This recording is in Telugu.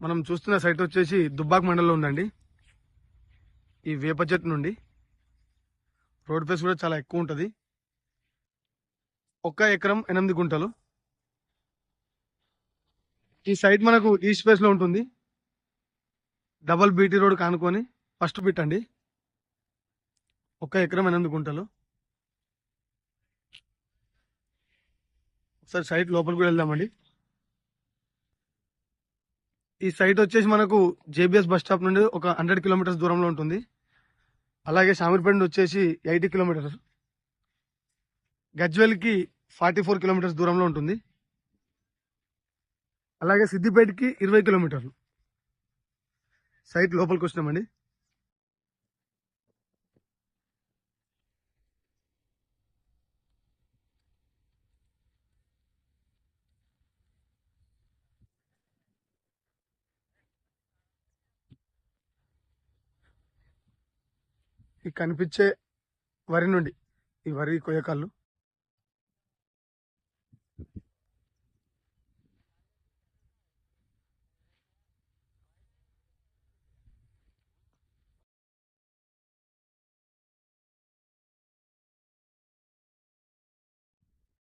మనం చూస్తున్న సైట్ వచ్చేసి దుబ్బాక్ మండలంలో ఉందండి. ఈ వేప చెట్టు నుండి రోడ్ ఫేస్ కూడా చాలా ఎక్కువ ఉంటుంది. 1 ఎకరం 8 గుంటలు. ఈ సైట్ మనకు ఈస్ట్ ఫేస్ లో ఉంటుంది. డబల్ బీటీ రోడ్ కానుకొని ఫస్ట్ బిట్ అండి. 1 ఎకరం 8 గుంటలు. ఒకసారి సైట్ లోపలికి కూడా వెళ్దామండి. ఈ సైట్ వచ్చేసి మనకు జేబీఎస్ బస్ స్టాప్ నుండి ఒక 100 కిలోమీటర్స్ దూరంలో ఉంటుంది. అలాగే షామీర్పేట నుండి వచ్చేసి 80 కిలోమీటర్స్, గజ్వేల్కి 44 కిలోమీటర్స్ దూరంలో ఉంటుంది. అలాగే సిద్దిపేటకి 20 కిలోమీటర్లు. సైట్ లోపలికి వచ్చినామండి. ఈ కనిపించే వరి నుండి, ఈ వరి కొయ్యకాళ్ళు